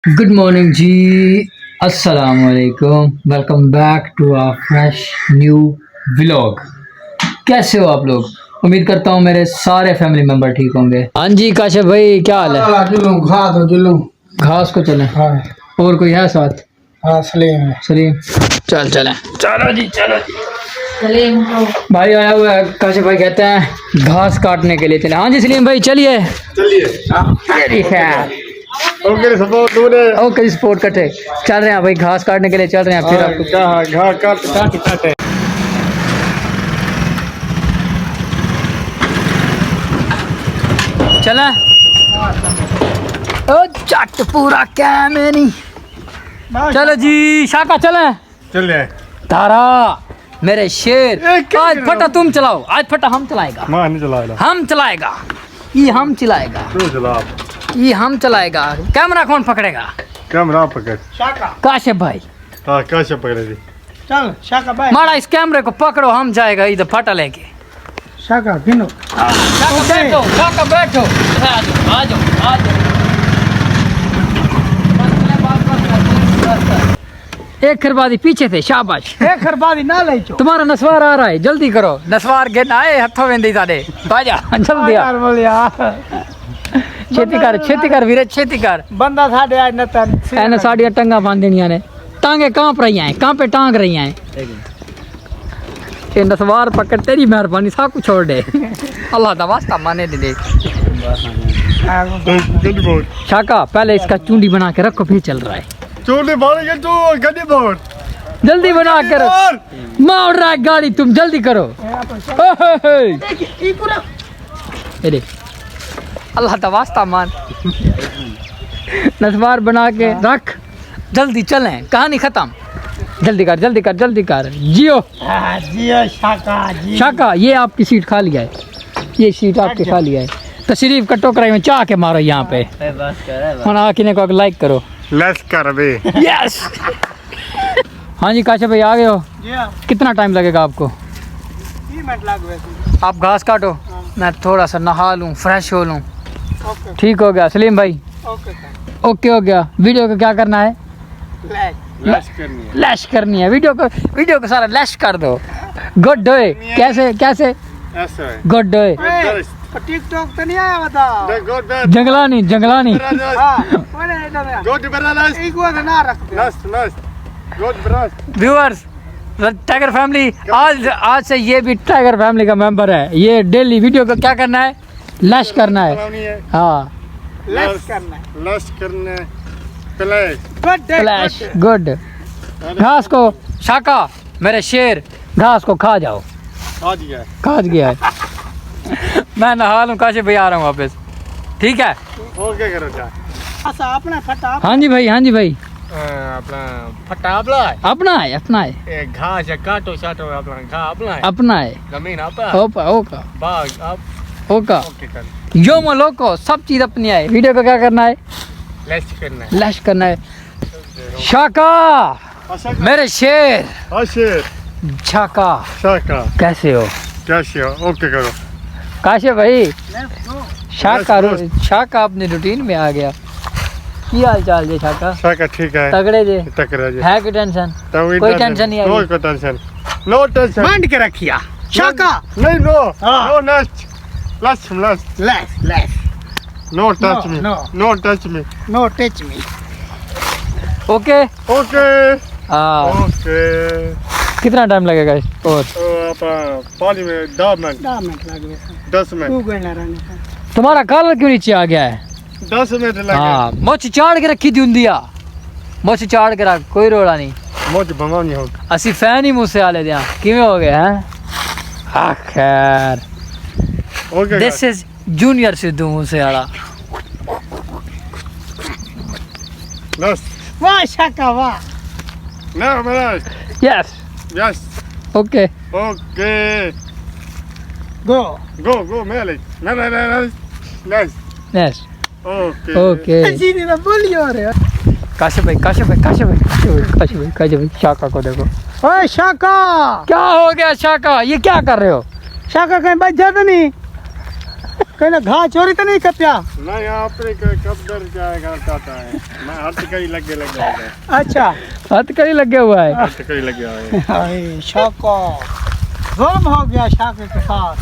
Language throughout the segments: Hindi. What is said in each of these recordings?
Good morning ji. अस्सलाम वालेकुम। Welcome back to our fresh new vlog. कैसे हो आप लोग? उम्मीद करता हूँ मेरे सारे फैमिली मेंबर ठीक होंगे। हाँ जी काशिफ भाई, क्या हाल है? घास को चले। हाँ और कोई है साथ? हाँ सलीम है। सलीम, चल चले। चलो जी चलो जी। सलीम भाई आया हुआ है। काशिफ भाई कहते हैं घास काटने के लिए चले। हाँ जी सलीम भाई चलिए। मेरी खैर ओके सपोर्ट दूरे। ओके स्पोर्ट कटे चल रहे हैं भाई, घास काटने के लिए चल रहे हैं। फिर आपको घा काट काट काटे। चला ओ चट पूरा क्या मेरी। चलो जी शाका चले। चलिए तारा मेरे शेर, आज फटा तुम चलाओ, आज फटा हम चलाएगा। मां नहीं चलाएगा। हम चलाएगा, ये हम चलाएगा, तू चला। ये हम चलाएगा। कैमरा कौन पकड़ेगा? कैमरा पकड़। शाका काशिफ भाई। हाँ कैसे पकड़े दी? चल शाका भाई। माड़ा इस कैमरे को पकड़ो, हम जाएगा इधर फटा लेके। शाका गिनो। शाका बैठो, शाका बैठो। आ जाओ आ जाओ आ जाओ। एक खरबादी पीछे थे, शाबाश। एक खरबादी ना ले चो। तुम्हारा नसवार आ रहा है, जल्दी करो। नसवार के ना आए हथों वेंदी साडे। बाजा जल्दी आ। यार बोलिया छेती कर वीरे, छेती कर। बंदा साडे आज नतन एने साड़ियां टंगा बांध देनिया ने। टांगे कांप रही हैं, कांपे टांग रही हैं। ये नसवार पकड़, तेरी मेहरबानी, सब कुछ छोड़ दे। अल्लाह दा वास्ता माने दे दे। गड्डी बोर्ड। शाका पहले इसका चुंडी बना के रखो, फिर चल रहा है। चोली मार के तू गड्डी बोर्ड। जल्दी बना के रखो। मार रहा है गाड़ी, तुम जल्दी करो। ये देख, अल्लाह दा वास्ता मान। नसवार बना के रख, जल्दी चलें, कहानी खत्म। जल्दी कर जल्दी कर जल्दी कर। जियो जियो शाका जी। शाका, ये आपकी सीट खा लिया है, ये सीट आपकी खा लिया है। तशरीफ का टोकरा में चाह के मारो यहाँ पे। हम आखिर को लाइक करो। लेट्स कर बे। यस। हाँ जी काशिफ भाई आ गए हो। जी हां। कितना टाइम लगेगा आपको? 3 मिनट लग गए। आप घास काटो, मैं थोड़ा सा नहा लूँ, फ्रेश हो लूँ। ओके ठीक हो गया सलीम भाई? ओके ओके हो गया। वीडियो को क्या करना है? लेट्स करनी है। लैश करनी है। वीडियो को सारा लैश कर दो। गुड डोए। कैसे कैसे ऐसा है। गुड डोए? टिकटॉक तो नहीं आया बता। गुड जंगलानी जंगलानी। हां बोले इधर गुड ब्रदर्स। एक वो ना रख दे। नस्ट नस्ट good brothers. Viewers, tiger family, आज से ये भी टाइगर फैमिली का मेंबर है। ये डेली वीडियो को क्या करना है? लैश करना है। हाँ लेट्स करना है। लेट्स करने प्ले। Good flash good. घास को शाका मेरे शेर, घास को खा जाओ। आ गया। खा गया है। मैं नहा लूँ, काशिफ भाई आ रहा हूँ वापस। ठीक है। और क्या करो जा? अच्छा अपना फटा हाँ जी भाई, हाँ जी भाई। अपना फटा अपना है। अपना है, अपना है, एक घास या काटो शाटो अपना घा अपना है। अपना है। जमीन अपना। ओका ओका बाग अब ओका। ओके कर। यो मोलोको, सब चीज अपनी है। वीडियो को क्या करना है? लेट्स करना है। लैश करना है। शाका मेरे शेर, अशर शाका शाका कैसे हो? कैसे हो? ओके करो। काशिफ भाई, लेट्स गो। शाका Let's शाका अपनी रूटीन में आ गया। की हाल चाल जे शाका? शाका ठीक है। तगड़े जे टकरा जी। है? कोई टेंशन? कोई टेंशन नहीं आई? कोई टेंशन। No tension. बांध के रखिया शाका। नहीं नो हाँ। No next let's let's let's no touch me no. No touch me. No touch me. Okay. Okay हाँ, ओके। कितना टाइम लगेगा और? अपना पानी में 10 मिनट 10 मिनट लग गए। 10 मिनट तू गए ना रहने। तुम्हारा कलर क्यों नीचे आ गया है? 10 मिनट लगे। हाँ, मोच चाड़ के रखी थी उंदिया, मोच चाड़ के रख, कोई रोड़ा नहीं। मुझे भवानी हो। असी फैन ही मुँह से आले दिया किमें हो गए हैं? हाँ खैर, okay this is junior Sidhu मुँह से आला। लेट्स वाह शाका वाह। नो मेरा yes yes okay okay go. Go मेरे लेट्स यस ओके ओके। जी ने बोलियो रे। काशिफ भाई, काशिफ भाई, काशिफ भाई, काशिफ भाई, काशिफ भाई, काशिफ भाई, शाका को देखो। ओए शाका। क्या हो गया शाका? ये क्या कर रहे हो? शाका कहीं बच जाता नहीं। कहना घा चोरी तो नहीं कपिया नहीं आपने कब डर जाएगा कहता है मैं हाथ कहीं लग गया अच्छा हाथ कहीं लगे हुआ है। हाथ कहीं लग गया है हाय शाका जुल्म हो गया शाके के साथ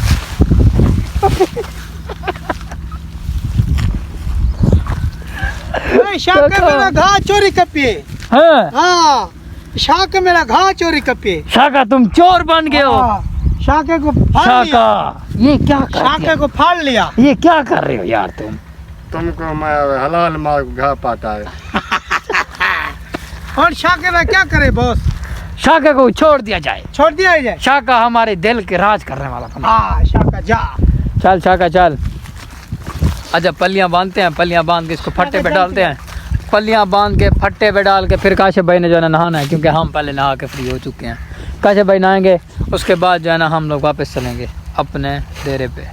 शाके मेरा घा चोरी कपिए हाँ हाँ शाके मेरा घा चोरी कपिए शाका तुम चोर बन गए हो। हाँ, शाके को फाड़ लिया शाका ये क्या कर शाके दिया? को फाड़ लिया ये क्या कर रहे हो यार तुम? तुमको मैं हलाल मार घा पाता है और शाके ना क्या करे बॉस शाका को छोड़ दिया जाए। छोड़ दिया ही जाए शाका हमारे दिल के राज करने वाला बंदा। हाँ शाका जा चल शाका चल। अच्छा पल्लियाँ बांधते हैं, पल्लियाँ बांध के इसको फट्टे पे डालते हैं। पल्लियाँ बांध के फट्टे पे डाल के फिर काशिफ भाई ने जो है ना नहाना है, क्योंकि हम पहले नहा के फ्री हो चुके हैं। काशिफ भाई नहाएंगे, उसके बाद जो है ना हम लोग वापस चलेंगे अपने डेरे पे।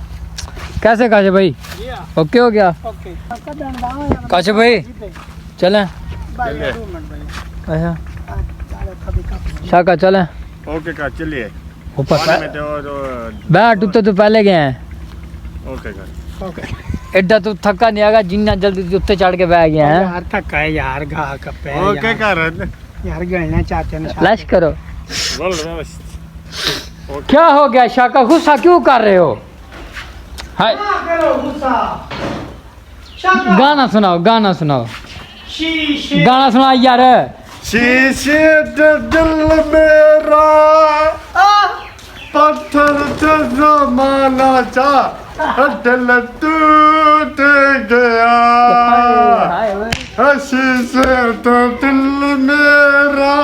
कैसे काशिफ भाई ओके हो गया? ओके काशिफ भाई चलें? अच्छा शाका चलें? ओके का चलिए ऊपर पानी में तो बैठ तो पहले गए हैं। ओके का ओके एड्डा तो थका नहीं आएगा जिन्ना जल्दी उत्ते चढ़ के बैठ गया है। यार थका है यार घा कपे ओके कर यार गलना चाहते हैं लश करो। बोल व्यवस्थित क्या हो गया शाका, गुस्सा क्यों कर रहे हो? हाय करो गुस्सा शाका गाना सुनाओ, गाना सुनाओ, शीशे गाना सुनाओ यार। शीशे दिल मेरा पत्थर से जमाना चा दिल टूट गया शीशे तो दिल मेरा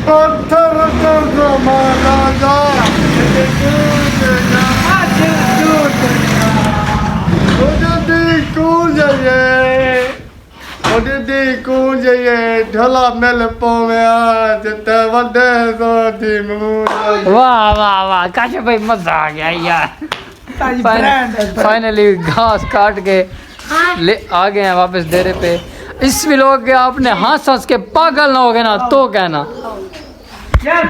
पत्थर से जमाना चा दिल टूट गया मुझे देखो जाइए ढोला मेल पोया जिते वडे तो दी मुंह वाह वाह वाह काशिफ भाई मजा आ गया यार। फाइनली घास काट के ले आ गए हैं वापस डेरे पे। इस व्लॉग के आपने हंस हंस के पागल ना हो गए ना तो कहना।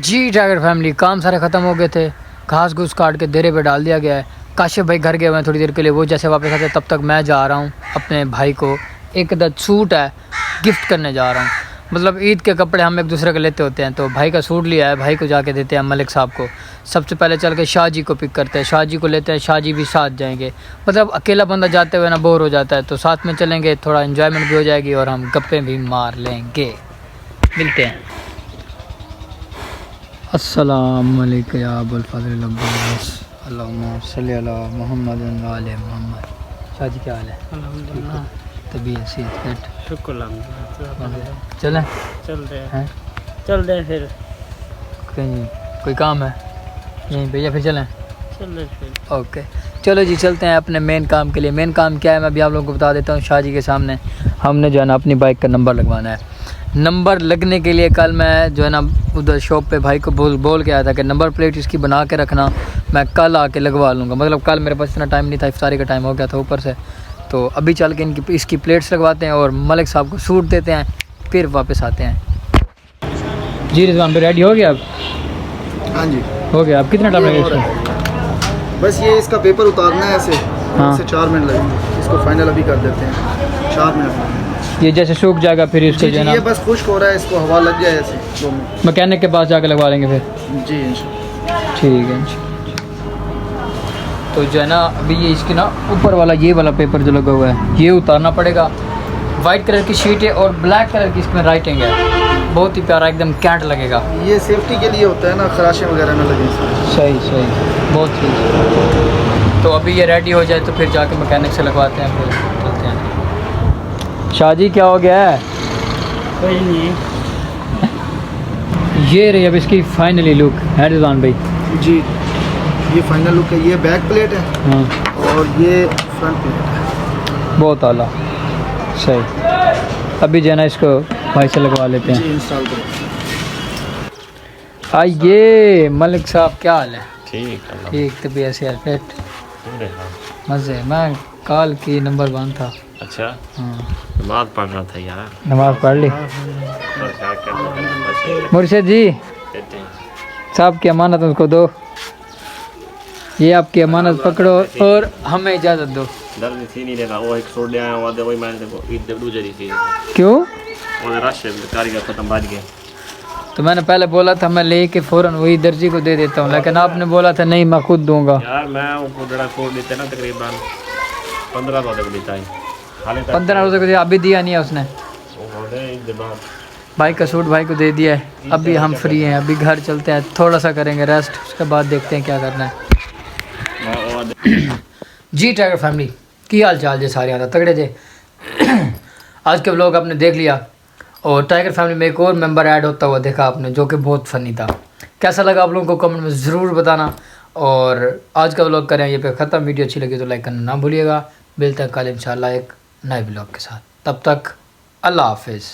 जी टाइगर फैमिली काम सारे ख़त्म हो गए थे, घास घूस काट के डेरे पे डाल दिया गया है। काशिफ भाई घर गए हुए हैं थोड़ी देर के लिए, वो जैसे वापस आते तब तक मैं जा रहा हूँ अपने भाई को एक सूट है गिफ्ट करने जा रहा हूँ। मतलब ईद के कपड़े हम एक दूसरे के लेते होते हैं, तो भाई का सूट लिया है, भाई को जाके देते हैं मलिक साहब को। सबसे पहले चल के शाह जी को पिक करते हैं, शाह जी को लेते हैं, शाह जी भी साथ जाएंगे। मतलब अकेला बंदा जाते हुए ना बोर हो जाता है, तो साथ में चलेंगे, थोड़ा इन्जॉयमेंट भी हो जाएगी और हम गप्पे भी मार लेंगे। मिलते हैं। अस्सलाम वालेकुम या अबुल फज़ल अब्बास, अल्लाहुम्मा सल्ली अला मुहम्मद व आले मुहम्मद। शाह जी क्या हाल है? अल्हम्दुलिल्लाह तबीयत सेहत शुक्र चलें? चलते हैं हैं चलते हैं फिर कहीं कोई काम है यहीं पे या फिर चलें? चलते फिर ओके चलो जी चलते हैं अपने मेन काम के लिए। मेन काम क्या है मैं अभी आप लोगों को बता देता हूँ। शाह जी के सामने हमने जो है ना अपनी बाइक का नंबर लगवाना है। नंबर लगने के लिए कल मैं जो है ना उधर शॉप पे भाई को बोल के आया था कि नंबर प्लेट इसकी बना के रखना, मैं कल आके लगवा लूँगा। मतलब कल मेरे पास इतना टाइम नहीं था, इफ्तारी का टाइम हो गया था ऊपर से, तो अभी चल के इसकी प्लेट्स लगवाते हैं और मलिक साहब को सूट देते हैं, फिर वापस आते हैं। जी रिजवान भाई रेडी हो गया अब? हाँ जी हो गया। अब कितना टाइम लगेगा इसमें? बस ये इसका पेपर उतारना है ऐसे, हाँ। इससे 4 मिनट लगेंगे। इसको फाइनल अभी कर देते हैं 4 मिनट। ये जैसे सूख जाएगा फिर इसको जी जो है जी ना ये बस खुश्क हो रहा है, इसको हवा लग जाए ऐसे 2 मिनट। मैकेनिक के पास जाके लगवा लेंगे फिर। जी इंशाल्लाह। ठीक है। तो जो है ना अभी ये इसके ना ऊपर वाला ये वाला पेपर जो लगा हुआ है ये उतारना पड़ेगा। वाइट कलर की शीट है और ब्लैक कलर की इसमें राइटिंग है, बहुत ही प्यारा एकदम कैंट लगेगा। ये सेफ्टी के लिए होता है ना, खराशें वगैरह ना लगे इसमें। सही सही बहुत सही। तो अभी ये रेडी हो जाए तो फिर जाके मैकेनिक से लगवाते हैं, फिर चलते हैं। शाह जी क्या हो गया है? कोई नहीं ये रही अब इसकी फाइनली लुक है रिजवान भाई। जी ये फाइनल लुक है। ये बैक प्लेट है हाँ और ये फ्रंट प्लेट है। बहुत आला सही। अभी जो है ना इसको भाई से लगवा लेते जी हैं। इंस्टॉल करो। आइए मलिक साहब क्या हाल है? ठीक ठीक तबीयत से फिट मज़े। मैं कॉल की नंबर 1 था। अच्छा हाँ नमाज पढ़ रहा था यार। नमाज पढ़ ली। और क्या करना है? मुर्शिद जी साहब की अमानत उसको दो। ये आपकी अमानत पकड़ो और हमें इजाज़त दो। दर्द थी नहीं देगा वो एक छोड़ दिया वो वही मैंने देखो ईद दे दूसरी थी क्यों? वो रश कारीगर खत्म बाज गया। तो मैंने पहले बोला था मैं लेके फ़ौरन वही दर्जी को दे देता हूँ, लेकिन आपने बोला था नहीं मैं खुद दूंगा। यार मैं वो जरा छोड़ देते ना तकरीबन 1500 तक देता है हाले तक 1500 को दिया, अभी दिया नहीं है उसने। वो हो गए ईद के बाद भाई का सूट भाई को दे दिया है। अभी हम फ्री हैं, अभी घर चलते हैं, थोड़ा सा करेंगे रेस्ट, उसके बाद देखते हैं क्या करना है। जी टाइगर फैमिली की हाल चाल जे सारे आता तगड़े जे। आज के व्लॉग आपने देख लिया और टाइगर फैमिली में एक और मेंबर ऐड होता हुआ देखा आपने, जो कि बहुत फ़नी था। कैसा लगा आप लोगों को कमेंट में ज़रूर बताना। और आज का व्लॉग करें ये पे ख़त्म। वीडियो अच्छी लगी तो लाइक करना ना भूलिएगा। मिलते हैं कल इंशाल्लाह एक नए व्लॉग के साथ। तब तक अल्लाह हाफिज़।